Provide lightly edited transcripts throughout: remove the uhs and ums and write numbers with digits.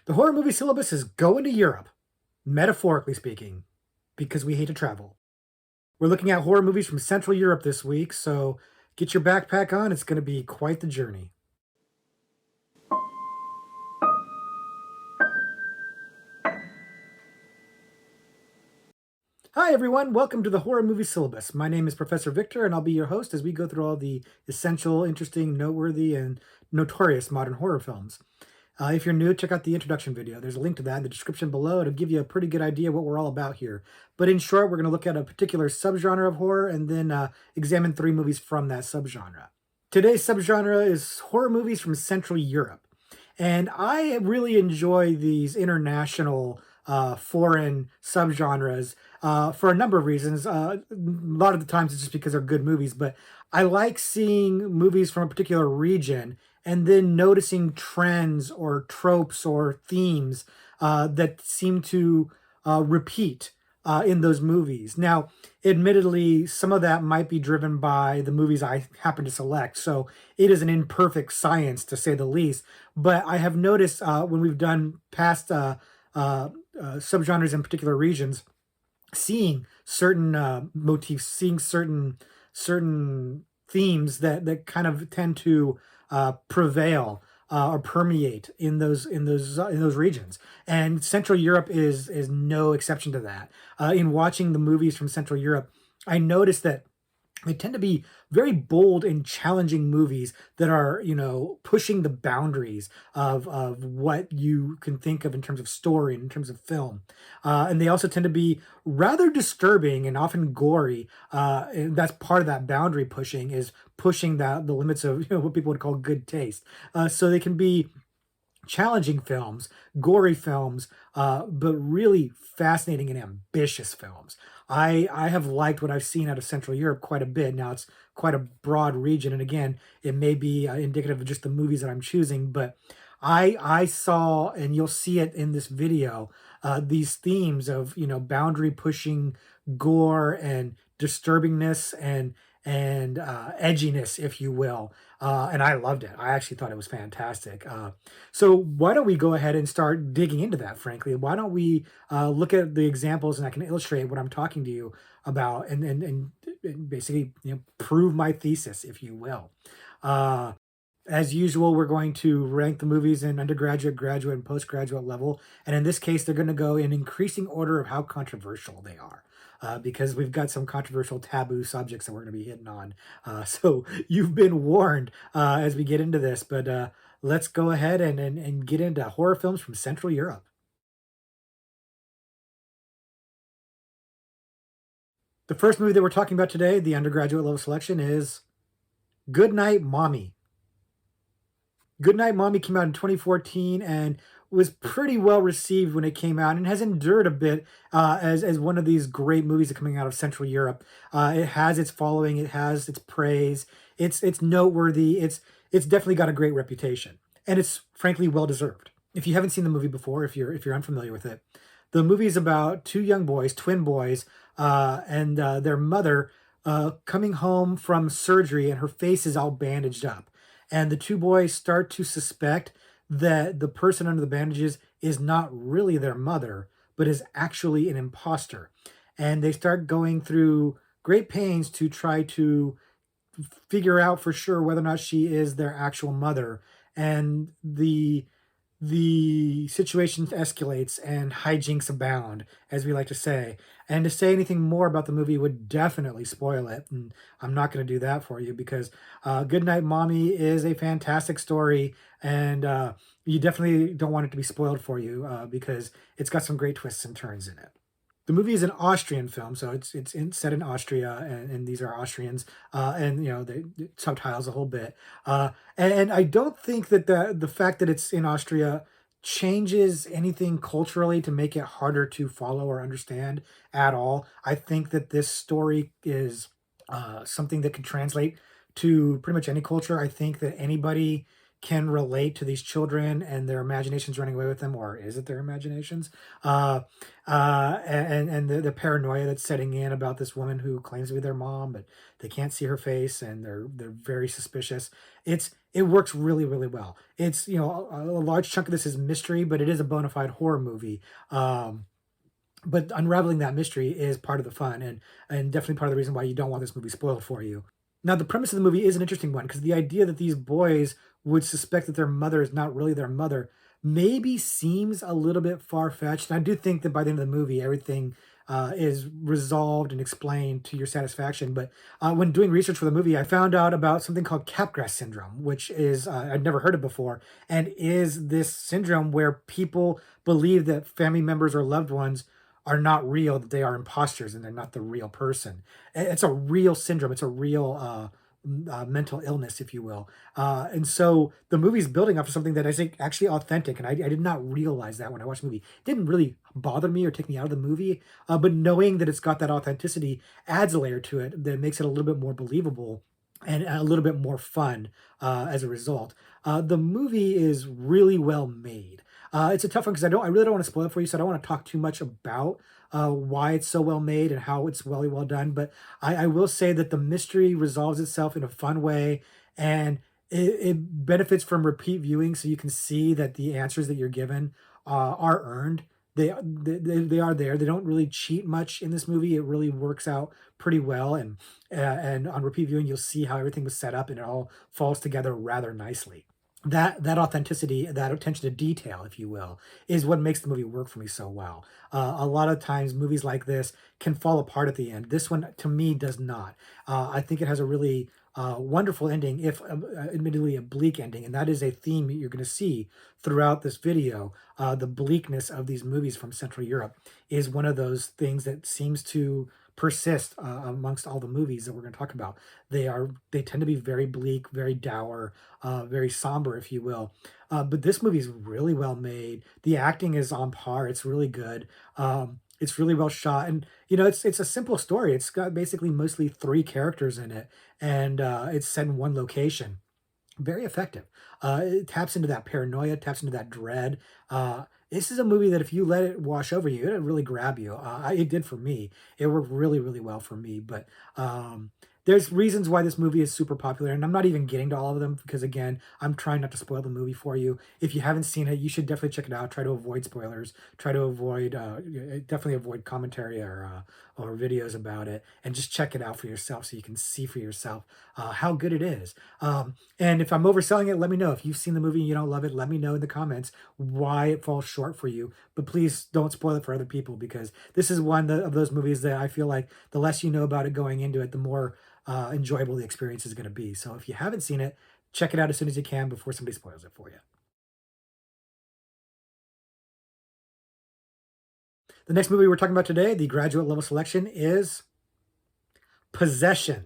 The horror movie syllabus is going to Europe, metaphorically speaking, because we hate to travel. We're looking at horror movies from Central Europe this week, so get your backpack on. It's going to be quite the journey. Hi, everyone. Welcome to the Horror Movie Syllabus. My name is Professor Victor, and I'll be your host as we go through all the essential, interesting, noteworthy, and notorious modern horror films. If you're new, check out the introduction video. There's a link to that in the description below. It'll give you a pretty good idea what we're all about here. But in short, we're going to look at a particular subgenre of horror and then examine 3 movies from that subgenre. Today's subgenre is horror movies from Central Europe. And I really enjoy these international foreign subgenres for a number of reasons. A lot of the times it's just because they're good movies, but I like seeing movies from a particular region and then noticing trends or tropes or themes that seem to repeat in those movies. Now, admittedly, some of that might be driven by the movies I happen to select, so it is an imperfect science to say the least. But I have noticed when we've done past subgenres in particular regions, seeing certain motifs, seeing certain themes that kind of tend to prevail or permeate in those regions. And Central Europe is no exception to that. In watching the movies from Central Europe, I noticed that they tend to be very bold and challenging movies that are, pushing the boundaries of what you can think of in terms of story and in terms of film. And they also tend to be rather disturbing and often gory. And that's part of that boundary pushing, is pushing the limits of what people would call good taste. So they can be challenging films, gory films, but really fascinating and ambitious films. I have liked what I've seen out of Central Europe quite a bit. Now, it's quite a broad region, and again, it may be indicative of just the movies that I'm choosing, but I saw, and you'll see it in this video, these themes of boundary pushing, gore, and disturbingness, and edginess, if you will. And I loved it. I actually thought it was fantastic. So why don't we go ahead and start digging into that, frankly? Why don't we look at the examples, and I can illustrate what I'm talking to you about, and basically prove my thesis, if you will. As usual, we're going to rank the movies in undergraduate, graduate, and postgraduate level. And in this case, they're going to go in increasing order of how controversial they are. Because we've got some controversial taboo subjects that we're going to be hitting on. So you've been warned as we get into this, but let's go ahead and get into horror films from Central Europe. The first movie that we're talking about today, the undergraduate level selection, is Goodnight Mommy. Goodnight Mommy came out in 2014 and was pretty well received when it came out, and has endured a bit as one of these great movies that are coming out of Central Europe. It has its following, it has its praise, it's noteworthy, it's definitely got a great reputation, and it's frankly well deserved. If you haven't seen the movie before, if you're unfamiliar with it, the movie is about 2 young boys, twin boys, and their mother coming home from surgery, and her face is all bandaged up. And the 2 boys start to suspect that the person under the bandages is not really their mother, but is actually an imposter. And they start going through great pains to try to figure out for sure whether or not she is their actual mother. And the situation escalates and hijinks abound, as we like to say. And to say anything more about the movie would definitely spoil it. And I'm not going to do that for you, because Goodnight Mommy is a fantastic story. And you definitely don't want it to be spoiled for you because it's got some great twists and turns in it. The movie is an Austrian film, so set in Austria, and these are Austrians, and the subtitles a whole bit. And I don't think that the fact that it's in Austria changes anything culturally to make it harder to follow or understand at all. I think that this story is something that could translate to pretty much any culture. I think that anybody can relate to these children and their imaginations running away with them, or is it their imaginations? Uh, and the paranoia that's setting in about this woman who claims to be their mom, but they can't see her face, and they're very suspicious. It works really really well. It's, you know, a large chunk of this is mystery, but it is a bona fide horror movie. But unraveling that mystery is part of the fun, and definitely part of the reason why you don't want this movie spoiled for you. Now, the premise of the movie is an interesting one because the idea that these boys would suspect that their mother is not really their mother maybe seems a little bit far fetched. And I do think that by the end of the movie, everything is resolved and explained to your satisfaction. But when doing research for the movie, I found out about something called Capgras syndrome, which is I'd never heard of before, and is this syndrome where people believe that family members or loved ones are not real, that they are imposters and they're not the real person. It's a real syndrome. It's a real mental illness, if you will. And so the movie's building off of something that I think actually authentic. And I did not realize that when I watched the movie. It didn't really bother me or take me out of the movie. But knowing that it's got that authenticity adds a layer to it that makes it a little bit more believable and a little bit more fun as a result. The movie is really well made. It's a tough one because I really don't want to spoil it for you, so I don't want to talk too much about why it's so well made and how it's well done. But I will say that the mystery resolves itself in a fun way, and it benefits from repeat viewing, so you can see that the answers that you're given are earned. They are there. They don't really cheat much in this movie. It really works out pretty well, and on repeat viewing, you'll see how everything was set up, and it all falls together rather nicely. That authenticity, that attention to detail, if you will, is what makes the movie work for me so well. A lot of times, movies like this can fall apart at the end. This one, to me, does not. I think it has a really wonderful ending, if admittedly a bleak ending, and that is a theme that you're going to see throughout this video. The bleakness of these movies from Central Europe is one of those things that seems to persist amongst all the movies that we're going to talk about. They tend to be very bleak, very dour, very somber, if you will. But this movie is really well made. The acting is on par. It's really good. It's really well shot, and you know it's a simple story. It's got basically mostly three characters in it, and it's set in one location. Very effective. It taps into that paranoia, taps into that dread. This is a movie that if you let it wash over you, it'll really grab you. It did for me. It worked really, really well for me. But there's reasons why this movie is super popular, and I'm not even getting to all of them because again, I'm trying not to spoil the movie for you. If you haven't seen it, you should definitely check it out. Try to avoid spoilers. Try to avoid definitely avoid commentary or videos about it, and just check it out for yourself so you can see for yourself how good it is. And if I'm overselling it, let me know. If you've seen the movie and you don't love it, let me know in the comments why it falls short for you. But please don't spoil it for other people because this is one of those movies that I feel like the less you know about it going into it, the more enjoyable the experience is going to be. So if you haven't seen it, check it out as soon as you can before somebody spoils it for you. The next movie we're talking about today, the graduate level selection, is Possession.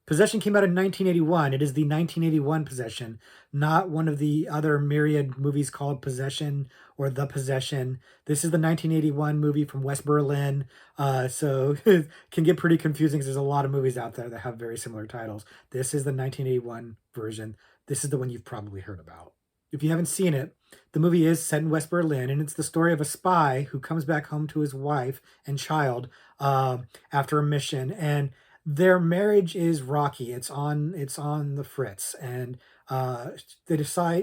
Possession came out in 1981. It is the 1981 Possession, not one of the other myriad movies called Possession or The Possession. This is the 1981 movie from West Berlin. So it can get pretty confusing because there's a lot of movies out there that have very similar titles. This is the 1981 version. This is the one you've probably heard about. If you haven't seen it, the movie is set in West Berlin, and it's the story of a spy who comes back home to his wife and child after a mission, and their marriage is rocky. It's on the fritz, and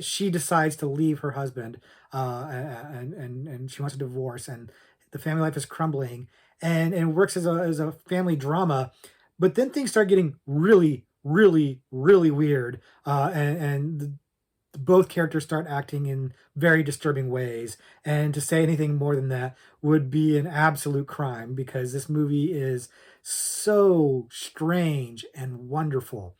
she decides to leave her husband, and she wants a divorce, and the family life is crumbling, and it works as a family drama, but then things start getting really, really, really weird, and both characters start acting in very disturbing ways. And to say anything more than that would be an absolute crime because this movie is so strange and wonderful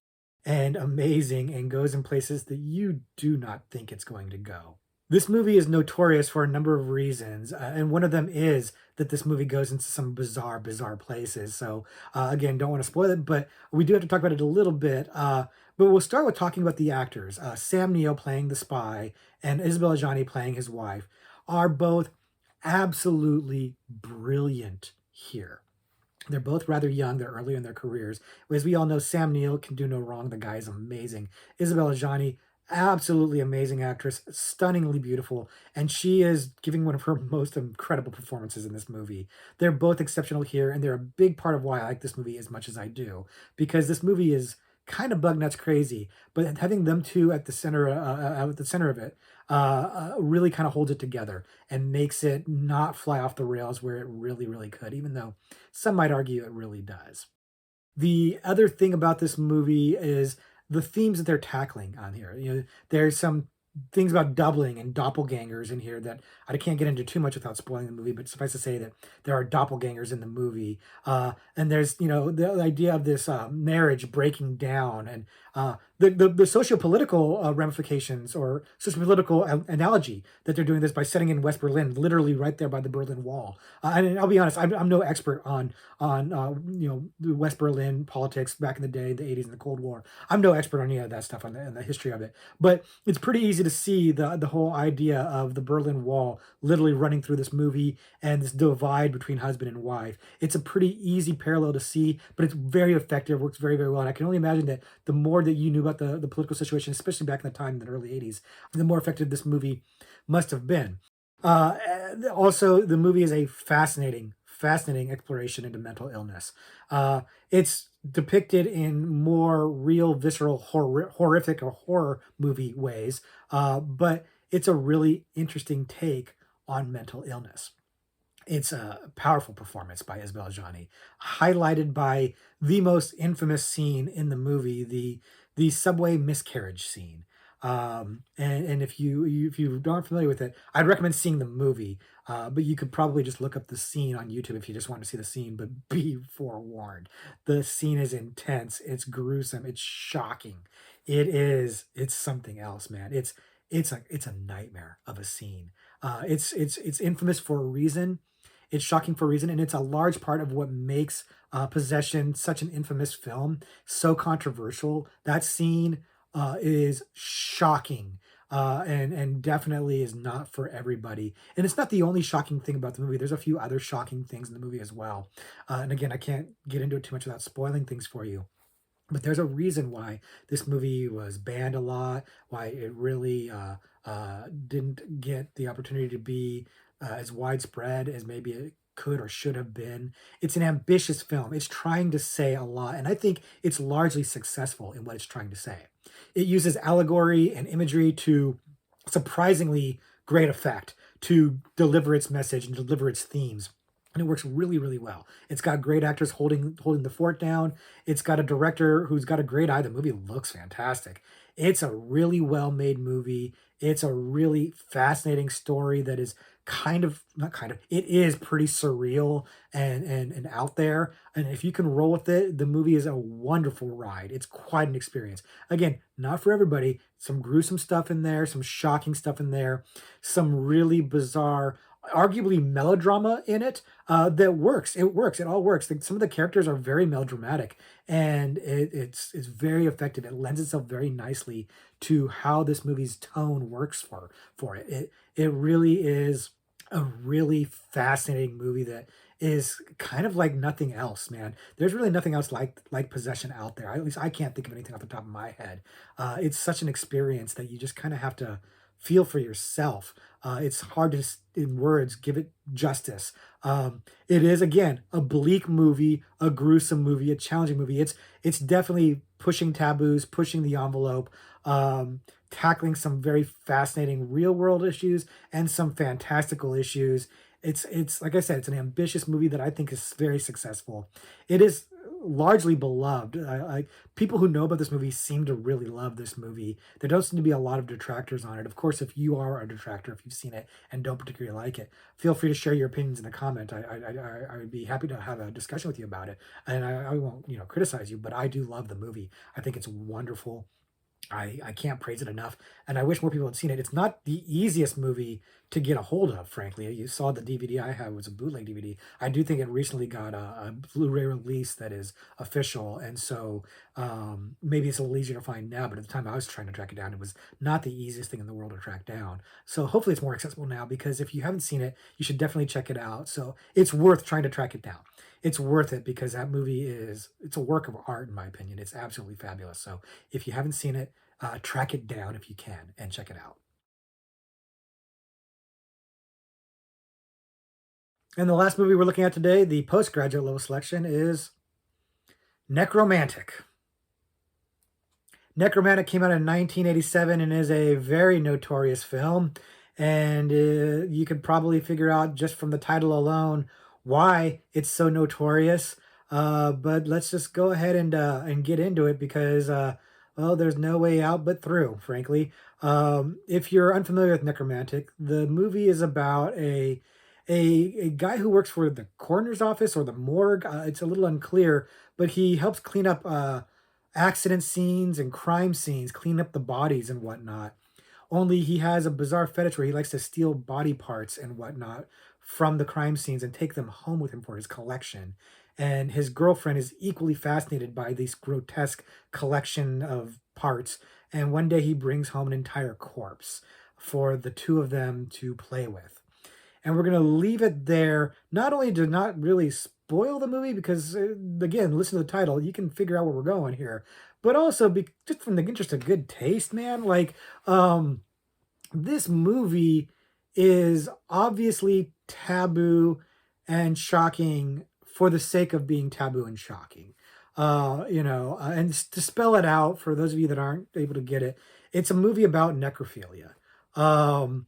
and amazing and goes in places that you do not think it's going to go. This movie is notorious for a number of reasons, and one of them is that this movie goes into some bizarre, bizarre places. So, again, don't want to spoil it, but we do have to talk about it a little bit. But we'll start with talking about the actors. Sam Neill playing the spy and Isabelle Adjani playing his wife are both absolutely brilliant here. They're both rather young. They're early in their careers. As we all know, Sam Neill can do no wrong. The guy is amazing. Isabella Gianni, absolutely amazing actress, stunningly beautiful, and she is giving one of her most incredible performances in this movie. They're both exceptional here, and they're a big part of why I like this movie as much as I do, because this movie is kind of bug nuts crazy, but having them two at the center of it, really kind of holds it together and makes it not fly off the rails where it really, really could, even though some might argue it really does. The other thing about this movie is the themes that they're tackling on here. There's some things about doubling and doppelgangers in here that I can't get into too much without spoiling the movie, but suffice to say that there are doppelgangers in the movie. And there's, the idea of this marriage breaking down and the socio-political ramifications or socio-political analogy that they're doing this by setting in West Berlin, literally right there by the Berlin Wall. And I'll be honest, I'm no expert on the West Berlin politics back in the day, the 80s and the Cold War. I'm no expert on any of that stuff on the history of it, but it's pretty easy to see the whole idea of the Berlin Wall literally running through this movie and this divide between husband and wife. It's a pretty easy parallel to see, but it's very effective, works very, very well. And I can only imagine that the more that you knew about the political situation, especially back in the time in the early 80s, the more effective this movie must have been. Also, the movie is a fascinating exploration into mental illness. It's depicted in more real, visceral, horrific or horror movie ways, but it's a really interesting take on mental illness. It's a powerful performance by Isabelle Adjani, highlighted by the most infamous scene in the movie, the subway miscarriage scene. And if you aren't familiar with it, I'd recommend seeing the movie. But you could probably just look up the scene on YouTube if you just want to see the scene. But be forewarned, the scene is intense. It's gruesome. It's shocking. It's something else, man. It's a nightmare of a scene. It's infamous for a reason. It's shocking for a reason, and it's a large part of what makes Possession such an infamous film, so controversial. That scene is shocking, and definitely is not for everybody. And it's not the only shocking thing about the movie. There's a few other shocking things in the movie as well. And again, I can't get into it too much without spoiling things for you. But there's a reason why this movie was banned a lot, why it really didn't get the opportunity to be as widespread as maybe it could or should have been. It's an ambitious film. It's trying to say a lot, and I think it's largely successful in what it's trying to say. It uses allegory and imagery to surprisingly great effect to deliver its message and deliver its themes. And it works really, really well. It's got great actors holding the fort down. It's got a director who's got a great eye. The movie looks fantastic. It's a really well made movie. It's a really fascinating story that is kind of not kind of it is pretty surreal and out there. And if you can roll with it, the movie is a wonderful ride. It's quite an experience. Again, not for everybody. Some gruesome stuff in there, some shocking stuff in there, some really bizarre, arguably melodrama in it that works. It works. It all works. Some of the characters are very melodramatic, and it's very effective. It lends itself very nicely to how this movie's tone works for it. It really is a really fascinating movie that is kind of like nothing else, man. There's really nothing else like Possession out there. At least I can't think of anything off the top of my head. It's such an experience that you just kind of have to feel for yourself. It's hard to, in words, give it justice. It is again a bleak movie, a gruesome movie, a challenging movie. It's definitely pushing taboos, pushing the envelope, tackling some very fascinating real world issues and some fantastical issues. It's like I said, it's an ambitious movie that I think is very successful. It is largely beloved. People who know about this movie seem to really love this movie. There don't seem to be a lot of detractors on it. Of course, if you are a detractor, if you've seen it and don't particularly like it, feel free to share your opinions in the comment. I would be happy to have a discussion with you about it, and I won't criticize you. But I do love the movie. I think it's wonderful. I can't praise it enough, and I wish more people had seen it. It's not the easiest movie to get a hold of, frankly. You saw the DVD I have was a bootleg DVD. I do think it recently got a Blu-ray release that is official, and so maybe it's a little easier to find now, but at the time I was trying to track it down, it was not the easiest thing in the world to track down. So hopefully it's more accessible now, because if you haven't seen it, you should definitely check it out. So it's worth trying to track it down. it's worth it because that movie it's a work of art in my opinion. It's absolutely fabulous. So if you haven't seen it, track it down if you can and check it out. And the last movie we're looking at today, the postgraduate level selection, is Necromantic. Necromantic came out in 1987 and is a very notorious film. And you could probably figure out just from the title alone why it's so notorious. But let's just go ahead and get into it because well, there's no way out but through. Frankly, if you're unfamiliar with Necromantic, the movie is about a guy who works for the coroner's office or the morgue. It's a little unclear, but he helps clean up accident scenes and crime scenes, clean up the bodies and whatnot. Only he has a bizarre fetish where he likes to steal body parts and whatnot from the crime scenes and take them home with him for his collection. And his girlfriend is equally fascinated by this grotesque collection of parts. And one day he brings home an entire corpse for the two of them to play with. And we're going to leave it there, not only to not really spoil the movie, because again, listen to the title, you can figure out where we're going here, but also just from the interest of good taste, man. Like, this movie is obviously taboo and shocking for the sake of being taboo and shocking. And to spell it out for those of you that aren't able to get it, it's a movie about necrophilia. Um,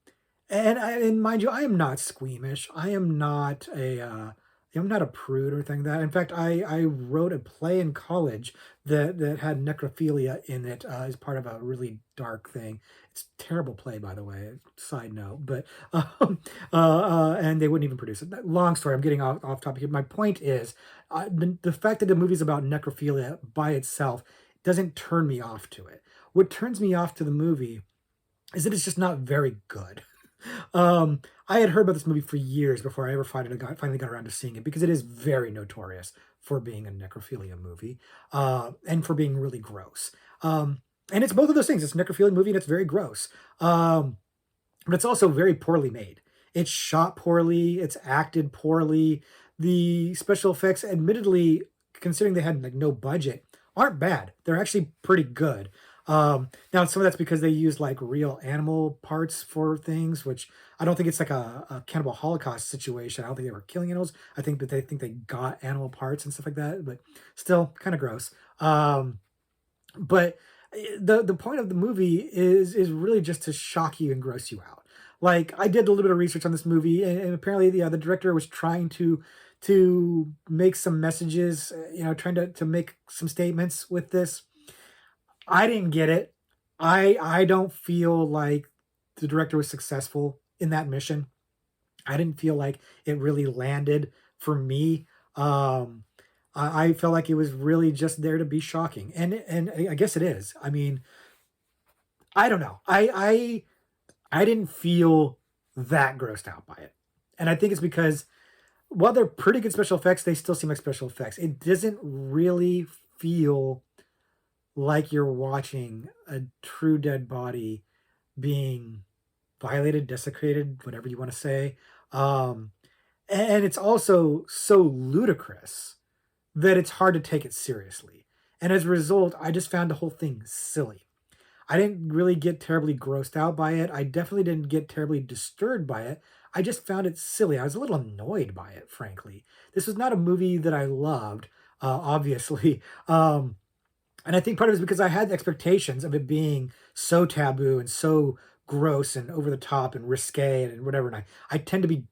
and mind you, I am not squeamish. I'm not a prude or anything like that. In fact, I wrote a play in college that had necrophilia in it as part of a really dark thing. It's a terrible play, by the way. Side note, but and they wouldn't even produce it. Long story. I'm getting off topic here. My point is, the fact that the movie's about necrophilia by itself doesn't turn me off to it. What turns me off to the movie is that it's just not very good. I had heard about this movie for years before I ever finally got around to seeing it because it is very notorious for being a necrophilia movie, and for being really gross. And it's both of those things. It's a necrophilia movie and it's very gross. But it's also very poorly made. It's shot poorly. It's acted poorly. The special effects, admittedly, considering they had like no budget, aren't bad. They're actually pretty good. Now some of that's because they use like real animal parts for things, which I don't think it's like a cannibal holocaust situation. I don't think they were killing animals. I think that they think they got animal parts and stuff like that, but still kind of gross. But the point of the movie is really just to shock you and gross you out. Like I did a little bit of research on this movie, and apparently the director was trying to make some messages, trying to make some statements with this. I didn't get it. I don't feel like the director was successful in that mission. I didn't feel like it really landed for me. I felt like it was really just there to be shocking, and I guess it is. I mean, I don't know. I didn't feel that grossed out by it, and I think it's because while they're pretty good special effects, they still seem like special effects. It doesn't really feel like you're watching a true dead body being violated, desecrated, whatever you want to say. Um, and it's also so ludicrous that it's hard to take it seriously. And as a result, I just found the whole thing silly. I didn't really get terribly grossed out by it. I definitely didn't get terribly disturbed by it. I just found it silly. I was a little annoyed by it, frankly. This was not a movie that I loved, obviously. And I think part of it is because I had expectations of it being so taboo and so gross and over the top and risque and whatever. And I tend to be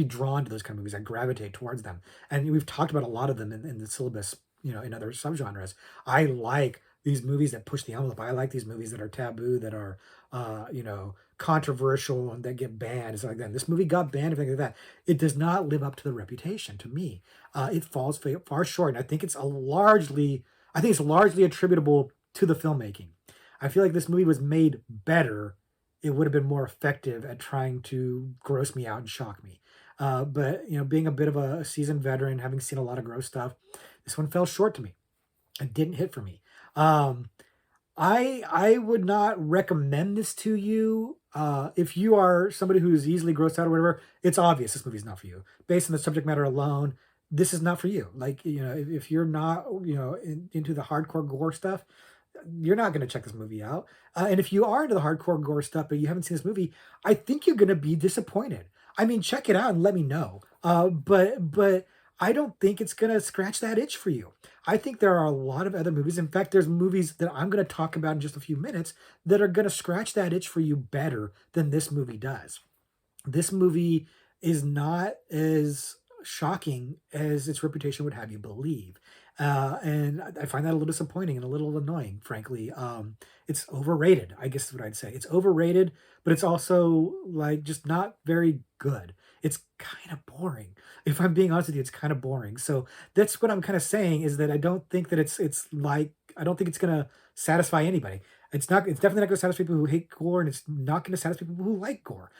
drawn to those kind of movies. I gravitate towards them. And we've talked about a lot of them in the syllabus, in other subgenres. I like these movies that push the envelope. I like these movies that are taboo, that are controversial and that get banned and stuff like that. And this movie got banned and things like that. It does not live up to the reputation to me. It falls far short. And I think it's largely attributable to the filmmaking. I feel like this movie was made better. It would have been more effective at trying to gross me out and shock me. But being a bit of a seasoned veteran, having seen a lot of gross stuff, this one fell short to me. It didn't hit for me. I would not recommend this to you. If you are somebody who's easily grossed out or whatever, it's obvious this movie's not for you. Based on the subject matter alone, this is not for you. Like, if you're not, into the hardcore gore stuff, you're not going to check this movie out. And if you are into the hardcore gore stuff, but you haven't seen this movie, I think you're going to be disappointed. I mean, check it out and let me know. But I don't think it's going to scratch that itch for you. I think there are a lot of other movies. In fact, there's movies that I'm going to talk about in just a few minutes that are going to scratch that itch for you better than this movie does. This movie is not as shocking as its reputation would have you believe. And I find that a little disappointing and a little annoying, frankly. It's overrated, I guess is what I'd say. It's overrated, but it's also like just not very good. It's kind of boring. If I'm being honest with you, it's kind of boring. So that's what I'm kind of saying is that I don't think that I don't think it's gonna satisfy anybody. It's definitely not gonna satisfy people who hate gore, and it's not gonna satisfy people who like gore.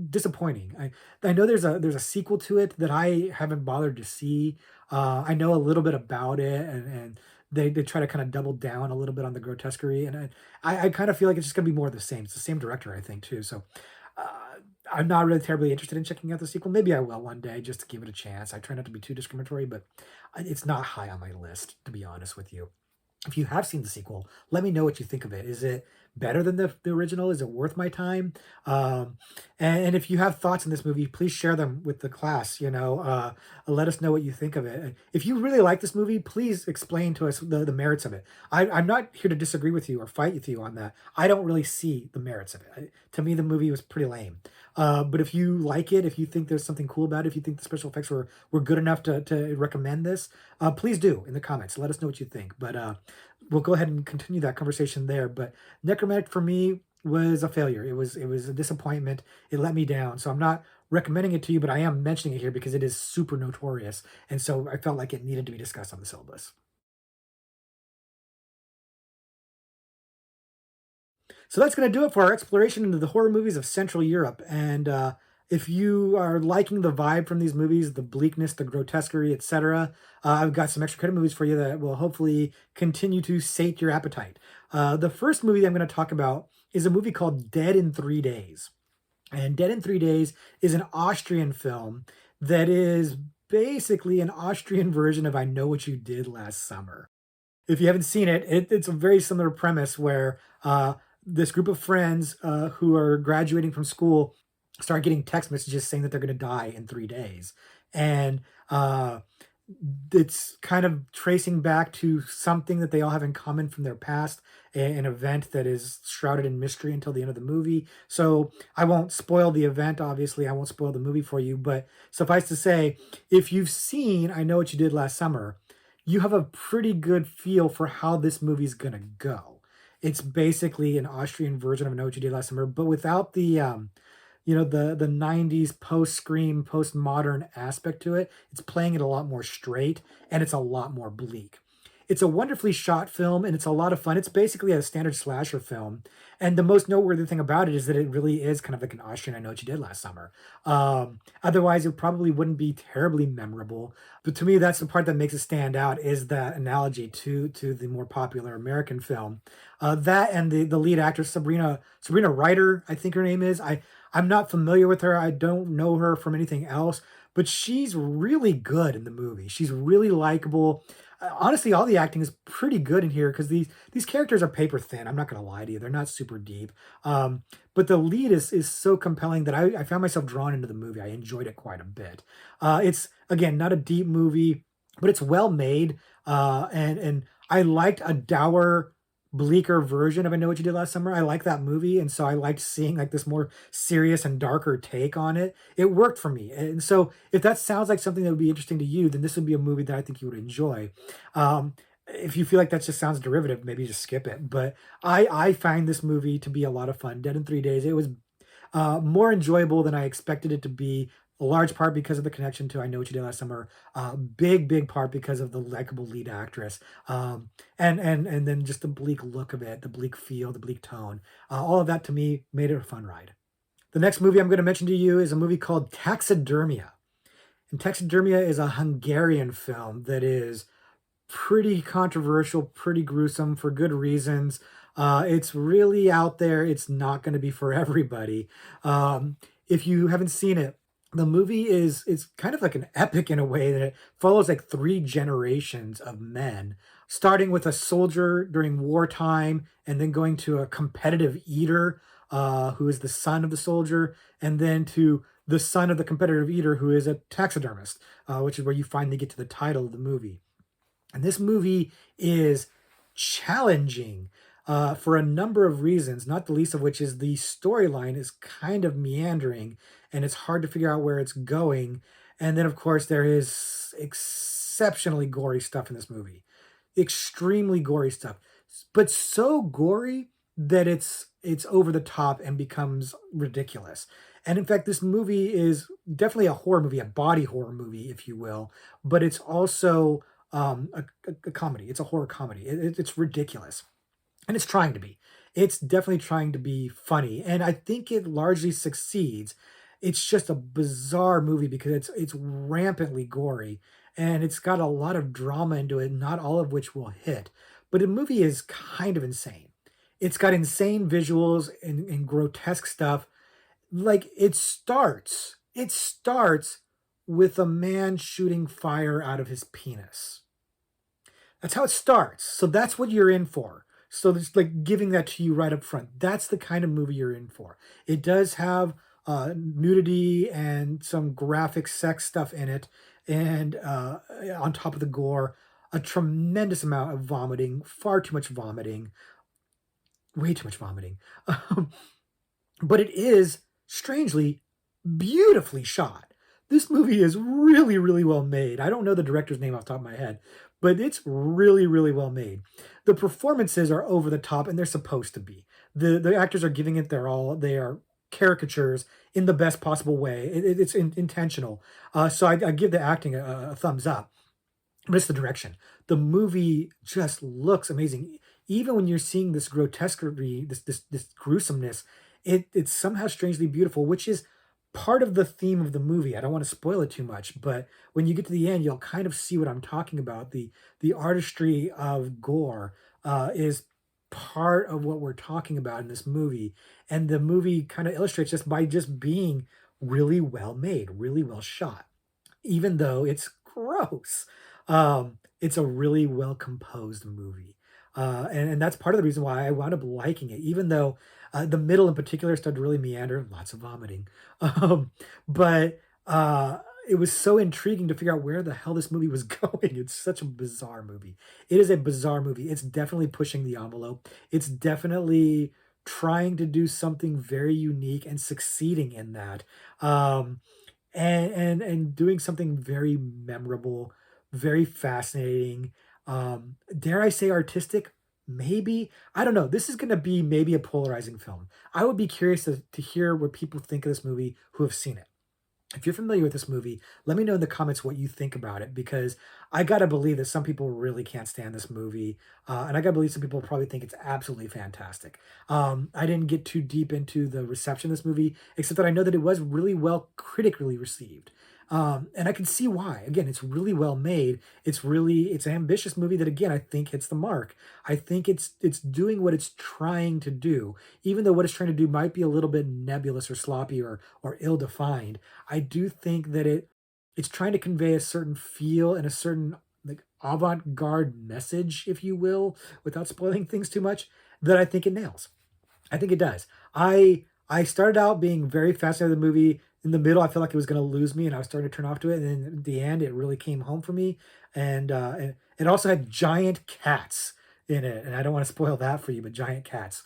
Disappointing. I know there's a sequel to it that I haven't bothered to see. I know a little bit about it, and they try to kind of double down a little bit on the grotesquerie, and I kind of feel like it's just gonna be more of the same. It's the same director, I think, too. So I'm not really terribly interested in checking out the sequel. Maybe I will one day just to give it a chance. I try not to be too discriminatory, but it's not high on my list, to be honest with you. If you have seen the sequel, let me know what you think of it. Is it better than the original? Is it worth my time? Um, and if you have thoughts on this movie, please share them with the class. Let us know what you think of it. And if you really like this movie, please explain to us the merits of it. I'm not here to disagree with you or fight with you on that. I don't really see the merits of it. To me, the movie was pretty lame. But if you like it, if you think there's something cool about it, if you think the special effects were good enough to recommend this, please do in the comments. Let us know what you think. But we'll go ahead and continue that conversation there. But Necromantic for me was a failure. It was a disappointment. It let me down. So I'm not recommending it to you, but I am mentioning it here because it is super notorious, and so I felt like it needed to be discussed on the syllabus. So that's going to do it for our exploration into the horror movies of Central Europe. And if you are liking the vibe from these movies, the bleakness, the grotesquerie, etc., I've got some extra credit movies for you that will hopefully continue to sate your appetite. The first movie that I'm going to talk about is a movie called Dead in 3 Days. And Dead in 3 Days is an Austrian film that is basically an Austrian version of I Know What You Did Last Summer. If you haven't seen it, it's a very similar premise where this group of friends who are graduating from school start getting text messages saying that they're going to die in 3 days. And it's kind of tracing back to something that they all have in common from their past, an event that is shrouded in mystery until the end of the movie. So I won't spoil the event, obviously. I won't spoil the movie for you, but suffice to say, if you've seen I Know What You Did Last Summer, you have a pretty good feel for how this movie's gonna go. It's basically an Austrian version of I Know What You Did Last Summer, but without the 90s post-scream, post-modern aspect to it. It's playing it a lot more straight, and it's a lot more bleak. It's a wonderfully shot film, and it's a lot of fun. It's basically a standard slasher film, and the most noteworthy thing about it is that it really is kind of like an Austrian I Know What You Did Last Summer. Otherwise, it probably wouldn't be terribly memorable. But to me, that's the part that makes it stand out is that analogy to the more popular American film. That and the lead actress Sabrina Ryder, I think her name is. I'm not familiar with her. I don't know her from anything else, but she's really good in the movie. She's really likable. Honestly, all the acting is pretty good in here because these characters are paper thin. I'm not gonna lie to you; they're not super deep. But the lead is so compelling that I found myself drawn into the movie. I enjoyed it quite a bit. It's again not a deep movie, but it's well made. And I liked a dour, bleaker version of I Know What You Did Last Summer. I like that movie, and so I liked seeing like this more serious and darker take on it. It worked for me, and so if that sounds like something that would be interesting to you, then this would be a movie that I think you would enjoy. If you feel like that just sounds derivative, maybe just skip it. But I find this movie to be a lot of fun. Dead in 3 Days. It was more enjoyable than I expected it to be. A large part because of the connection to I Know What You Did Last Summer. Big part because of the likable lead actress. And then just the bleak look of it, the bleak feel, the bleak tone. All of that to me made it a fun ride. The next movie I'm going to mention to you is a movie called Taxidermia. And Taxidermia is a Hungarian film that is pretty controversial, pretty gruesome for good reasons. It's really out there. It's not going to be for everybody. If you haven't seen it, The movie is it's kind of like an epic in a way that it follows like 3 generations of men, starting with a soldier during wartime and then going to a competitive eater, who is the son of the soldier, and then to the son of the competitive eater who is a taxidermist, which is where you finally get to the title of the movie. And this movie is challenging for a number of reasons, not the least of which is the storyline is kind of meandering and it's hard to figure out where it's going. And then, of course, there is exceptionally gory stuff in this movie, extremely gory stuff, but so gory that it's over the top and becomes ridiculous. And in fact, this movie is definitely a horror movie, a body horror movie, if you will, but it's also a comedy. It's a horror comedy. It's ridiculous, and it's trying to be. It's definitely trying to be funny, and I think it largely succeeds. It's just a bizarre movie because it's rampantly gory, and it's got a lot of drama into it, not all of which will hit. But the movie is kind of insane. It's got insane visuals and grotesque stuff. Like it starts with a man shooting fire out of his penis. That's how it starts. So that's what you're in for. So it's like giving that to you right up front. That's the kind of movie you're in for. It does have nudity and some graphic sex stuff in it, and on top of the gore, a tremendous amount of vomiting, far too much vomiting, way too much vomiting. But it is strangely beautifully shot. This movie is really, really well made. I don't know the director's name off the top of my head, but it's really, really well made. The performances are over the top, and they're supposed to be. The actors are giving it their all. They are caricatures in the best possible way. It's intentional. So I give the acting a thumbs up. But it's the direction. The movie just looks amazing. Even when you're seeing this grotesquerie, this gruesomeness, it's somehow strangely beautiful, which is part of the theme of the movie. I don't want to spoil it too much, but when you get to the end, you'll kind of see what I'm talking about. The artistry of gore is part of what we're talking about in this movie, and the movie kind of illustrates just by just being really well made, really well shot, even though it's gross. It's a really well composed movie. And that's part of the reason why I wound up liking it, even though the middle in particular started to really meander, lots of vomiting. Um, but it was so intriguing to figure out where the hell this movie was going. It's such a bizarre movie. It is a bizarre movie. It's definitely pushing the envelope. It's definitely trying to do something very unique and succeeding in that. And doing something very memorable, very fascinating. Dare I say artistic? Maybe. I don't know. This is going to be maybe a polarizing film. I would be curious to hear what people think of this movie who have seen it. If you're familiar with this movie, let me know in the comments what you think about it because I gotta believe that some people really can't stand this movie, and I gotta believe some people probably think it's absolutely fantastic. I didn't get too deep into the reception of this movie, except that I know that it was really well critically received, and I can see why. Again, it's really well made. It's an ambitious movie that again I think hits the mark. I think it's doing what it's trying to do, even though what it's trying to do might be a little bit nebulous or sloppy or ill defined. I do think that it's trying to convey a certain feel and a certain like avant-garde message, if you will, without spoiling things too much, that I think it nails. I think it does. I started out being very fascinated with the movie. In the middle, I felt like it was going to lose me, and I was starting to turn off to it. And then at the end, it really came home for me. And it also had giant cats in it, and I don't want to spoil that for you, but giant cats.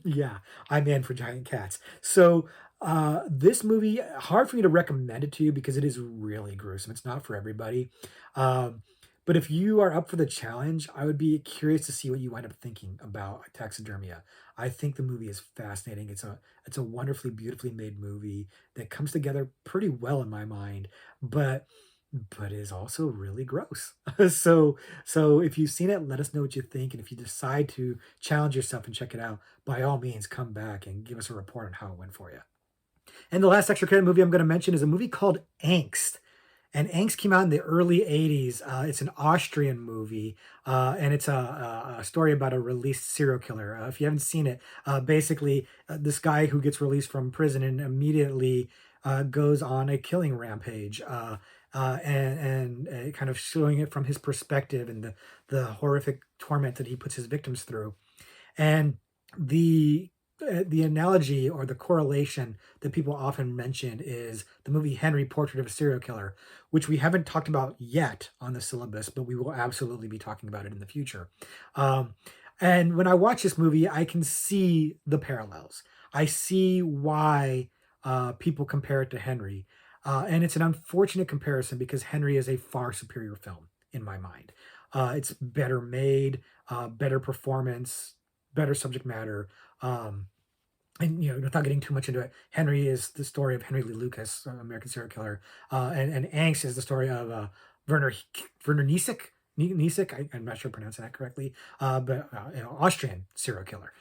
Yeah, I'm in for giant cats. So this movie, hard for me to recommend it to you because it is really gruesome. It's not for everybody. Um, but if you are up for the challenge, I would be curious to see what you wind up thinking about Taxidermia. I think the movie is fascinating. It's a wonderfully, beautifully made movie that comes together pretty well in my mind, but is also really gross. So if you've seen it, let us know what you think, and if you decide to challenge yourself and check it out, by all means, come back and give us a report on how it went for you. And the last extra credit movie I'm going to mention is a movie called Angst. And Angst came out in the early 80s. It's an Austrian movie, and it's a story about a released serial killer. If you haven't seen it, basically, this guy who gets released from prison and immediately goes on a killing rampage, and kind of showing it from his perspective and the horrific torment that he puts his victims through. And the analogy or the correlation that people often mention is the movie Henry: Portrait of a Serial Killer, which we haven't talked about yet on the syllabus, but we will absolutely be talking about it in the future. Um, and when I watch this movie, I can see the parallels. I see why people compare it to Henry. And it's an unfortunate comparison because Henry is a far superior film in my mind. It's better made, better performance, better subject matter. Um, and without getting too much into it, Henry is the story of Henry Lee Lucas, American serial killer, and Angst is the story of Werner Werner Niesek. I'm not sure I'm pronouncing that correctly, but Austrian serial killer.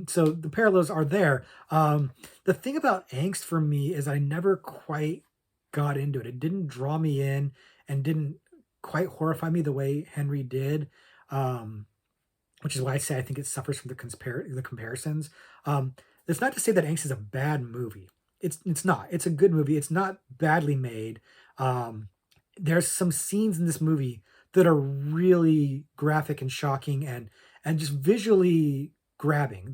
So the parallels are there. The thing about Angst for me is I never quite got into it. It didn't draw me in and didn't quite horrify me the way Henry did. Um, which is why I say I think it suffers from the comparisons. That's not to say that Angst is a bad movie. It's not. It's a good movie. It's not badly made. Um, there's some scenes in this movie that are really graphic and shocking and just visually grabbing.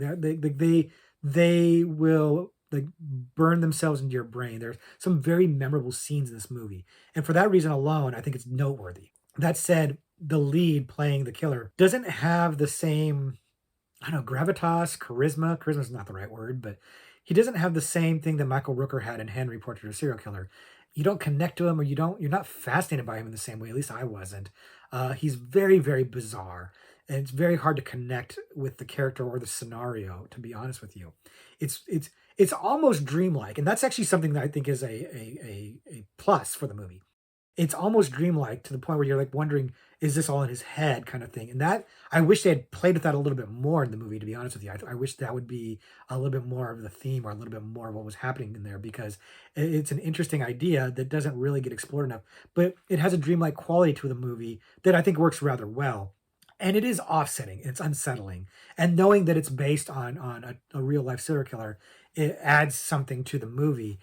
They will like burn themselves into your brain. There's some very memorable scenes in this movie, and for that reason alone, I think it's noteworthy. That said, the lead playing the killer doesn't have the same, I don't know, gravitas, charisma. Charisma is not the right word, but he doesn't have the same thing that Michael Rooker had in Henry: Portrait of a Serial Killer. You don't connect to him, or you're not fascinated by him in the same way. At least I wasn't. He's very, very bizarre, and it's very hard to connect with the character or the scenario. To be honest with you, it's almost dreamlike, and that's actually something that I think is a plus for the movie. It's almost dreamlike to the point where you're like wondering, is this all in his head kind of thing? And that I wish they had played with that a little bit more in the movie, to be honest with you. I wish that would be a little bit more of the theme or a little bit more of what was happening in there because it's an interesting idea that doesn't really get explored enough. But it has a dreamlike quality to the movie that I think works rather well. And it is offsetting, it's unsettling. And knowing that it's based on a real life serial killer, it adds something to the movie.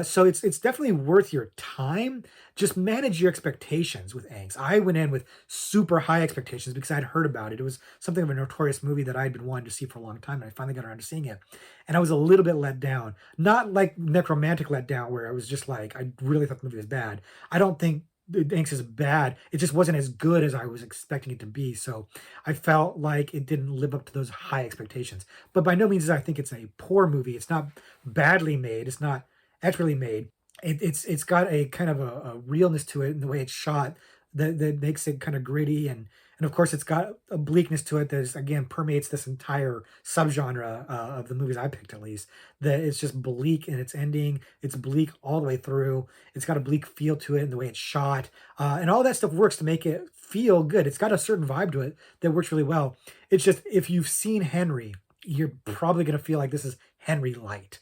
So it's definitely worth your time. Just manage your expectations with Angst. I went in with super high expectations because I'd heard about it. It was something of a notorious movie that I'd been wanting to see for a long time, and I finally got around to seeing it. And I was a little bit let down. Not like Necromantic let down, where I was just like, I really thought the movie was bad. I don't think Angst is bad. It just wasn't as good as I was expecting it to be. So I felt like it didn't live up to those high expectations. But by no means I think it's a poor movie. It's not badly made. It's not expertly made. It's got a kind of a realness to it in the way it's shot that makes it kind of gritty and of course it's got a bleakness to it that is, again, permeates this entire subgenre of the movies I picked, at least. That it's just bleak in its ending. It's bleak all the way through. It's got a bleak feel to it in the way it's shot, and all that stuff works to make it feel good. It's got a certain vibe to it that works really well. It's just if you've seen Henry, you're probably going to feel like this is Henry light.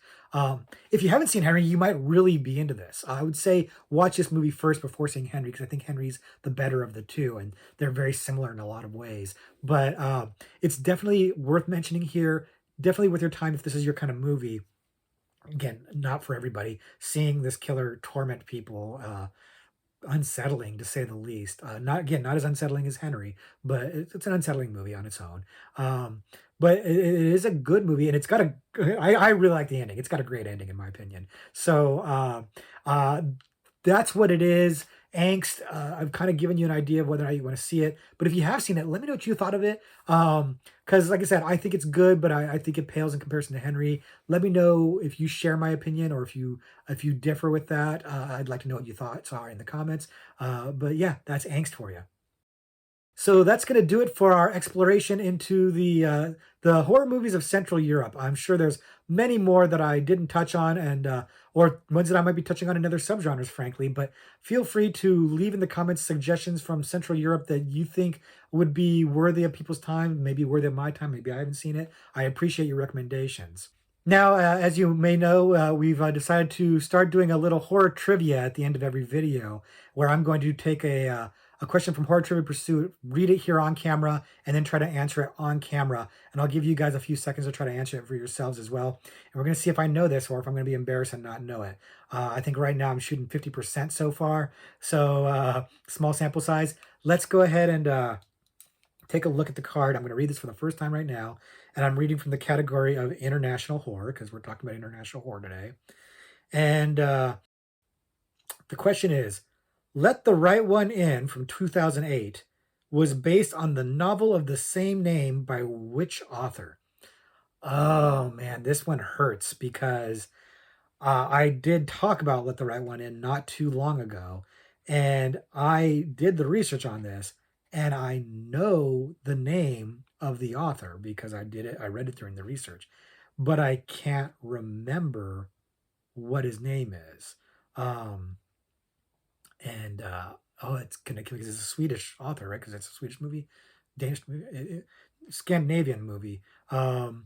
If you haven't seen Henry, you might really be into this. I would say watch this movie first before seeing Henry because I think Henry's the better of the two, and they're very similar in a lot of ways. But it's definitely worth mentioning here. Definitely worth your time if this is your kind of movie. Again, not for everybody. Seeing this killer torment people, unsettling to say the least. Not as unsettling as Henry, but it's an unsettling movie on its own. But it is a good movie, and it's got a. I really like the ending. It's got a great ending, in my opinion. So uh, that's what it is. Angst. I've kind of given you an idea of whether or not you want to see it. But if you have seen it, let me know what you thought of it. Because, like I said, I think it's good, but I think it pales in comparison to Henry. Let me know if you share my opinion or if you differ with that. I'd like to know what you thought. Are in the comments. But yeah, that's Angst for you. So that's going to do it for our exploration into the horror movies of Central Europe. I'm sure there's many more that I didn't touch on, and or ones that I might be touching on in other subgenres, frankly. But feel free to leave in the comments suggestions from Central Europe that you think would be worthy of people's time, maybe worthy of my time. Maybe I haven't seen it. I appreciate your recommendations. Now, as you may know, we've decided to start doing a little horror trivia at the end of every video, where I'm going to take a question from Horror Trivia Pursuit, read it here on camera, and then try to answer it on camera. And I'll give you guys a few seconds to try to answer it for yourselves as well. And we're going to see if I know this or if I'm going to be embarrassed and not know it. I think right now I'm shooting 50% so far. So small sample size. Let's go ahead and take a look at the card. I'm going to read this for the first time right now. And I'm reading from the category of international horror because we're talking about international horror today. And the question is, Let the Right One In from 2008 was based on the novel of the same name by which author? Oh man, this one hurts because I did talk about Let the Right One In not too long ago, and I did the research on this, and I know the name of the author because I read it during the research, but I can't remember what his name is. Um, and oh, it's gonna kill because it's a Swedish author, right? Because it's a Swedish movie, Danish movie, Scandinavian movie, and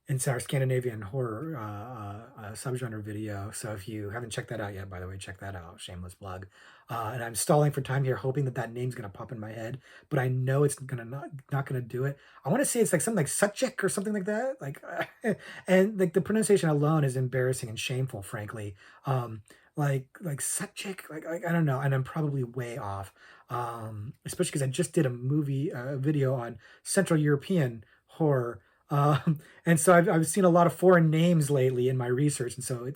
it's our Scandinavian horror subgenre video. So if you haven't checked that out yet, by the way, check that out. Shameless plug. And I'm stalling for time here, hoping that that name's gonna pop in my head, but I know it's gonna not gonna do it. I want to say it's like something like Suchek or something like that. Like, and like the pronunciation alone is embarrassing and shameful, frankly. Like Suchek, like I don't know, and I'm probably way off. Especially because I just did a movie video on Central European horror. And so I've seen a lot of foreign names lately in my research, and so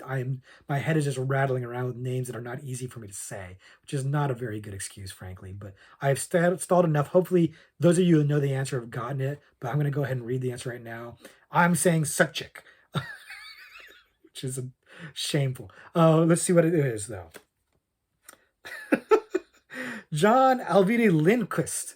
my head is just rattling around with names that are not easy for me to say, which is not a very good excuse, frankly. But I've stalled enough. Hopefully, those of you who know the answer have gotten it. But I'm going to go ahead and read the answer right now. I'm saying Suchek, which is shameful. Let's see what it is, though. John Alvidi Lindquist,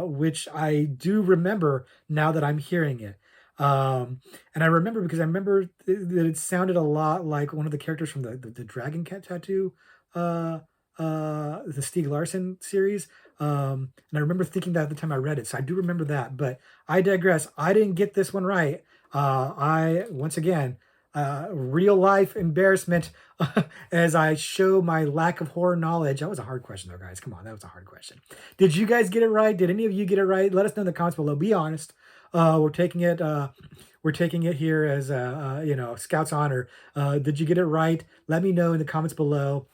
which I do remember now that I'm hearing it. And I remember because I remember that it sounded a lot like one of the characters from the Dragon Cat Tattoo, the Stieg Larsson series. And I remember thinking that at the time I read it, so I do remember that. But I digress. I didn't get this one right. Once again, real life embarrassment as I show my lack of horror knowledge. That was a hard question, though, guys. Come on, that was a hard question. Did you guys get it right? Did any of you get it right? Let us know in the comments below. Be honest. We're taking it. We're taking it here as Scout's honor. Did you get it right? Let me know in the comments below.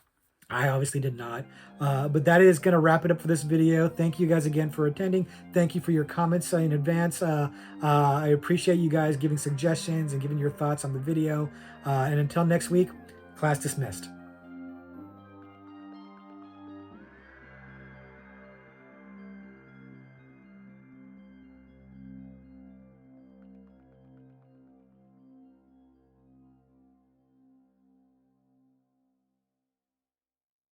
I obviously did not. But that is going to wrap it up for this video. Thank you guys again for attending. Thank you for your comments in advance. I appreciate you guys giving suggestions and giving your thoughts on the video. And until next week, class dismissed.